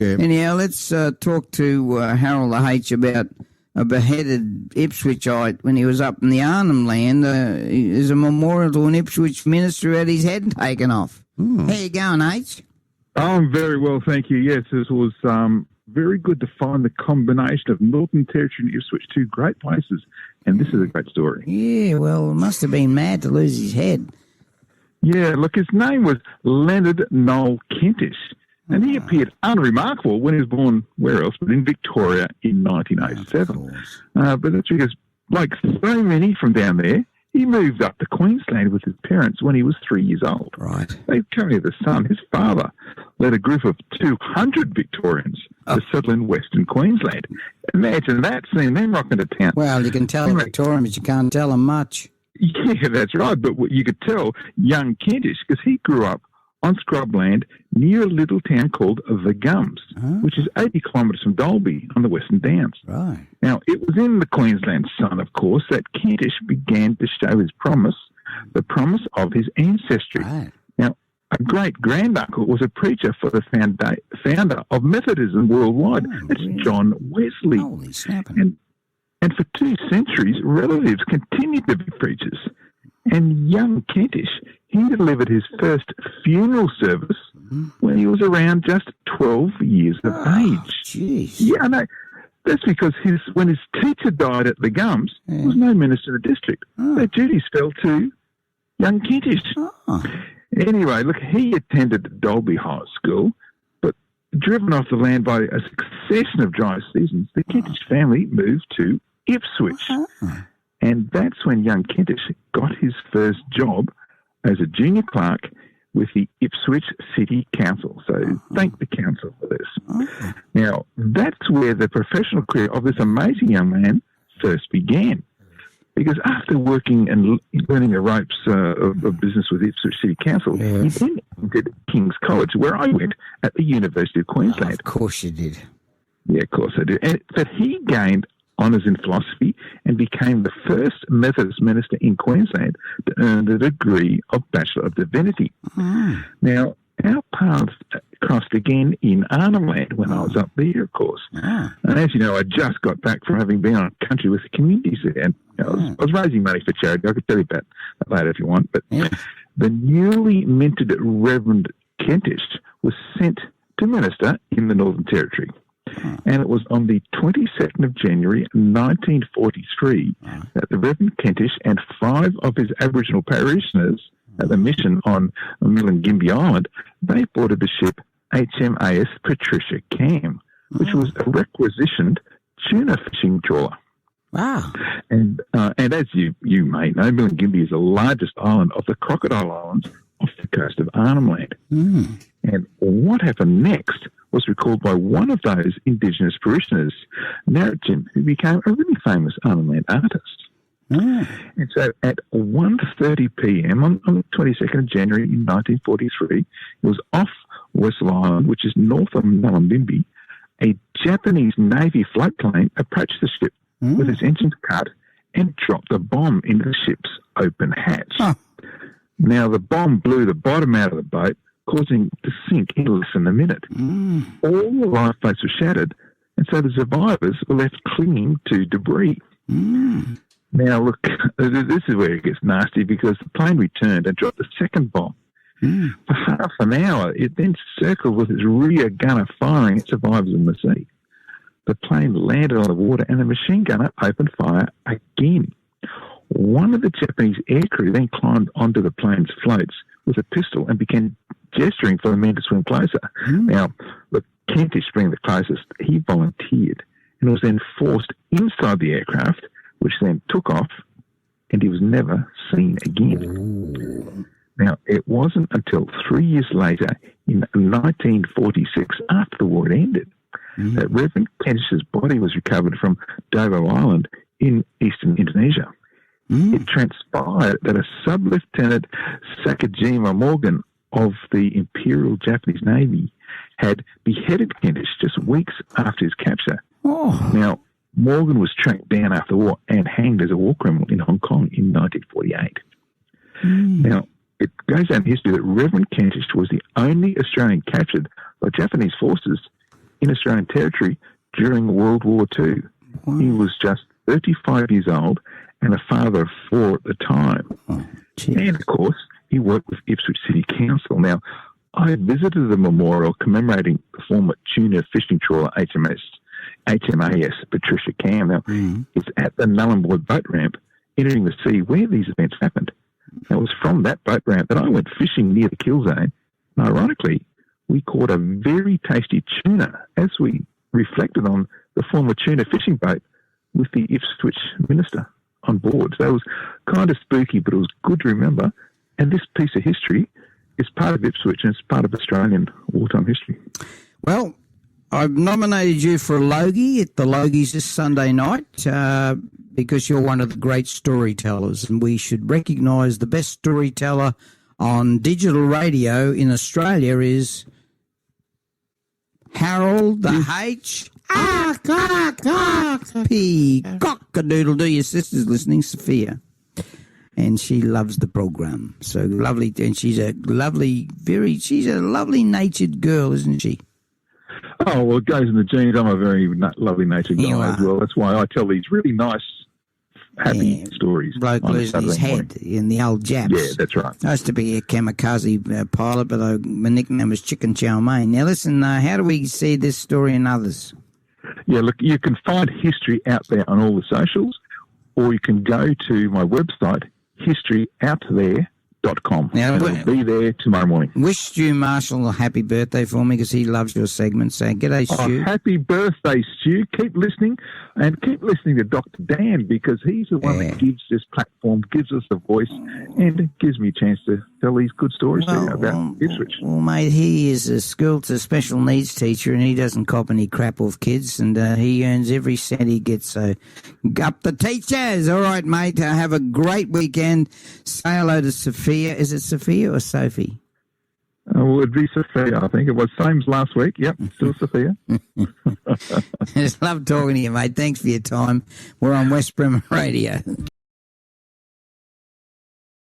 Yeah. Anyhow, let's talk to Harold H. about a beheaded Ipswichite when he was up in the Arnhem Land. There's a memorial to an Ipswich minister who had his head taken off. How you going, H? I'm very well, thank you. Yes, this was very good to find the combination of Northern Territory and Ipswich, two great places, and this is a great story. Yeah, well, it must have been mad to lose his head. Yeah, look, his name was Leonard Noel Kentish, and he appeared unremarkable when he was born, where else, but in Victoria in 1907. But that's because, like so many from down there, he moved up to Queensland with his parents when he was 3 years old. Right. They currently have a son. His father led a group of 200 Victorians to settle in Western Queensland. Imagine that, seeing them rocking to town. Well, you can tell a Victorian, but you can't tell them much. Yeah, that's right. But what you could tell young Kentish, because he grew up on scrubland near a little town called The Gums, which is 80 kilometres from Dalby on the Western Downs. Right. Now, it was in the Queensland Sun, of course, that Kentish began to show his promise, the promise of his ancestry. Right. Now, a great-granduncle was a preacher for the founder of Methodism worldwide. It's John Wesley. Holy snapping. And for 2 centuries, relatives continued to be preachers. And young Kentish, he delivered his first funeral service when he was around just 12 years of age. Jeez. Yeah, I know. That's because when his teacher died at the Gums, there was no minister in the district. So duties fell to young Kentish. Anyway, look, he attended Dalby High School, but driven off the land by a succession of dry seasons, the Kentish family moved to Ipswich. And that's when young Kentish got his first job as a junior clerk with the Ipswich City Council. So thank the council for this. Now, that's where the professional career of this amazing young man first began. Because after working and learning the ropes of business with the Ipswich City Council, he then entered King's College, where I went at the University of Queensland. Of course you did. Yeah, of course I did. But he gained honours in philosophy and became the first Methodist minister in Queensland to earn the degree of Bachelor of Divinity. Now, our paths crossed again in Arnhem Land when I was up there, of course. And as you know, I just got back from having been on country with the communities there. And I was raising money for charity. I could tell you about that later if you want. But the newly minted Reverend Kentish was sent to minister in the Northern Territory. And it was on the 22nd of January 1943 that the Reverend Kentish and 5 of his Aboriginal parishioners at the mission on Milingimbi Island, they boarded the ship HMAS Patricia Cam, which was a requisitioned tuna-fishing trawler. Wow. And as you may know, Milingimbi is the largest island of the Crocodile Islands off the coast of Arnhem Land. And what happened next was recalled by one of those Indigenous parishioners, Narrabeen, who became a really famous Arnhem Land artist. And so at 1:30 p.m. on the 22nd of January in 1943, it was off Wessel Island, which is north of Mullumbimby. A Japanese Navy float plane approached the ship with its engines cut and dropped a bomb into the ship's open hatch. Now, the bomb blew the bottom out of the boat, causing it to sink in less than a minute. All the lifeboats were shattered, and so the survivors were left clinging to debris. Now, look, this is where it gets nasty because the plane returned and dropped the second bomb. For half an hour, it then circled with its rear gunner firing at survivors in the sea. The plane landed on the water and the machine gunner opened fire again. One of the Japanese aircrew then climbed onto the plane's floats with a pistol and began gesturing for the men to swim closer. Now, the Kentish being the closest, he volunteered and was then forced inside the aircraft, which then took off, and he was never seen again. Now, it wasn't until 3 years later, in 1946, after the war had ended, that Reverend Kentish's body was recovered from Dovo Island in eastern Indonesia. It transpired that a Sub-Lieutenant Sakajima Morgan of the Imperial Japanese Navy had beheaded Kentish just weeks after his capture. Now, Morgan was tracked down after the war and hanged as a war criminal in Hong Kong in 1948. Now, it goes down in history that Reverend Kentish was the only Australian captured by Japanese forces in Australian territory during World War II. Wow. He was just 35 years old and a father of 4 at the time. Oh, and, of course, he worked with Ipswich City Council. Now, I visited the memorial commemorating the former tuna-fishing trawler HMAS Patricia Cam. Now, it's at the Nullarbor boat ramp entering the sea where these events happened. Now, it was from that boat ramp that I went fishing near the kill zone. And ironically, we caught a very tasty tuna as we reflected on the former tuna fishing boat with the Ipswich minister on board. So it was kind of spooky, but it was good to remember. And this piece of history is part of Ipswich and it's part of Australian wartime history. Well, I've nominated you for a Logie at the Logies this Sunday night because you're one of the great storytellers, and we should recognise the best storyteller on digital radio in Australia is Harold the P. Cock-a-doodle-doo. Your sister's listening, Sophia. And she loves the program. So lovely. And she's a lovely natured girl, isn't she? Oh, well, it goes in the genes. I'm a very lovely natured guy as well. That's why I tell these really nice, happy stories. Bloke losing his head in the old Japs. Yeah, that's right. I used to be a kamikaze pilot, but my nickname was Chicken Chow Mein. Now, listen, how do we see this story and others? Yeah, look, you can find history out there on all the socials, or you can go to my website, historyouthere.com. Now, it'll be there tomorrow morning. Wish Stu Marshall a happy birthday for me because he loves your segment. So, g'day, Stu. Happy birthday, Stu. Keep listening and keep listening to Dr. Dan because he's the one that gives this platform, gives us a voice, and gives me a chance to tell these good stories to you about Ipswich. Well, mate, he is a school to special needs teacher and he doesn't cop any crap off kids and he earns every cent he gets. So, up the teachers. All right, mate. Have a great weekend. Say hello to Sophia. Is it Sophia or Sophie? Well, it'd be Sophia, I think. It was same as last week. Yep, still Sophia. Just love talking to you, mate. Thanks for your time. We're on West Bremer Radio.